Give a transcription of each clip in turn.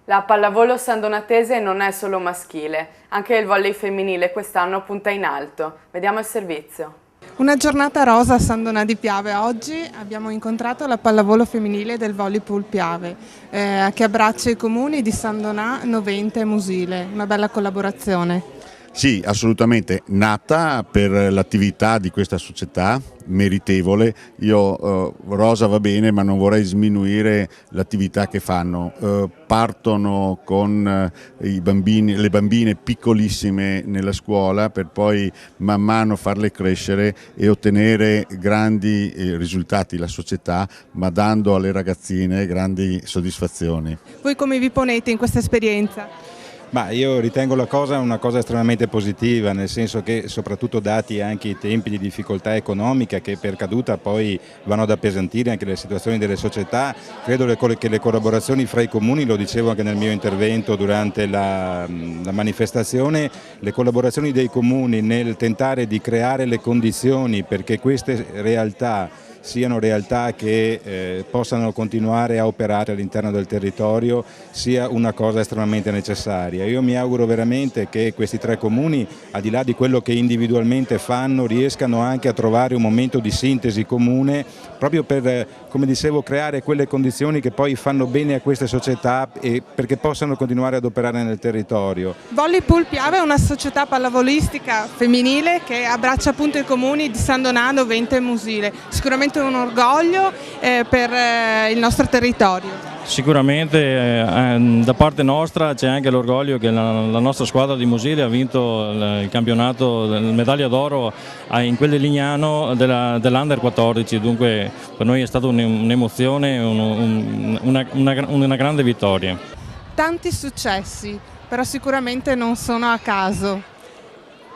La pallavolo sandonatese non è solo maschile, anche il volley femminile quest'anno punta in alto. Vediamo il servizio. Una giornata rosa a San Donà di Piave. Oggi abbiamo incontrato la pallavolo femminile del Volleypool Piave, che abbraccia i comuni di San Donà, Noventa e Musile. Una bella collaborazione. Sì, assolutamente, nata per l'attività di questa società, meritevole. Rosa va bene, ma non vorrei sminuire l'attività che fanno. Partono con le bambine piccolissime nella scuola per poi man mano farle crescere e ottenere grandi risultati la società, ma dando alle ragazzine grandi soddisfazioni. Voi come vi ponete in questa esperienza? Ma io ritengo una cosa estremamente positiva, nel senso che soprattutto dati anche i tempi di difficoltà economica che per caduta poi vanno ad appesantire anche le situazioni delle società, credo che le collaborazioni fra i comuni, lo dicevo anche nel mio intervento durante la manifestazione, le collaborazioni dei comuni nel tentare di creare le condizioni perché queste realtà siano realtà che possano continuare a operare all'interno del territorio sia una cosa estremamente necessaria. Io mi auguro veramente che questi tre comuni, al di là di quello che individualmente fanno, riescano anche a trovare un momento di sintesi comune proprio per, come dicevo, creare quelle condizioni che poi fanno bene a queste società e perché possano continuare ad operare nel territorio. Volleypool Piave è una società pallavolistica femminile che abbraccia appunto i comuni di San Donà, Noventa e Musile. Sicuramente un orgoglio per il nostro territorio. Sicuramente da parte nostra c'è anche l'orgoglio che la nostra squadra di Musile ha vinto il campionato, la medaglia d'oro in quel di Lignano dell'Under 14, dunque per noi è stata un'emozione, una grande vittoria. Tanti successi, però sicuramente non sono a caso.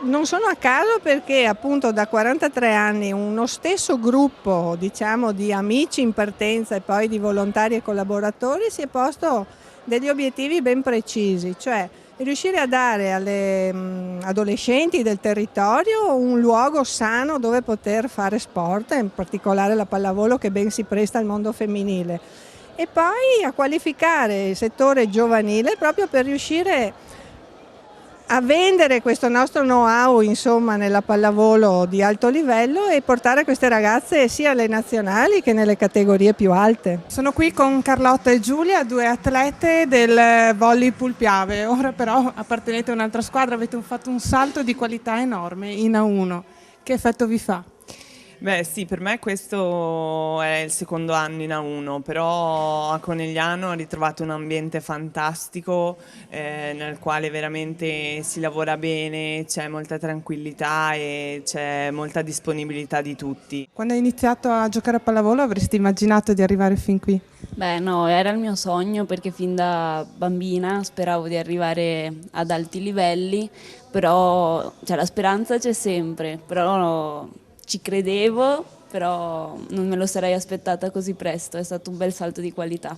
Non sono a caso perché appunto da 43 anni uno stesso gruppo, diciamo, di amici in partenza e poi di volontari e collaboratori si è posto degli obiettivi ben precisi, cioè riuscire a dare alle adolescenti del territorio un luogo sano dove poter fare sport, in particolare la pallavolo che ben si presta al mondo femminile, e poi a qualificare il settore giovanile proprio per riuscire a vendere questo nostro know-how, insomma, nella pallavolo di alto livello e portare queste ragazze sia alle nazionali che nelle categorie più alte. Sono qui con Carlotta e Giulia, due atlete del Volleypool Piave. Ora però appartenete a un'altra squadra, avete fatto un salto di qualità enorme in A1. Che effetto vi fa? Beh sì, per me questo è il secondo anno in A1, però a Conegliano ho ritrovato un ambiente fantastico nel quale veramente si lavora bene, c'è molta tranquillità e c'è molta disponibilità di tutti. Quando hai iniziato a giocare a pallavolo avresti immaginato di arrivare fin qui? Beh no, era il mio sogno perché fin da bambina speravo di arrivare ad alti livelli, però la speranza c'è sempre, però ci credevo, però non me lo sarei aspettata così presto, è stato un bel salto di qualità.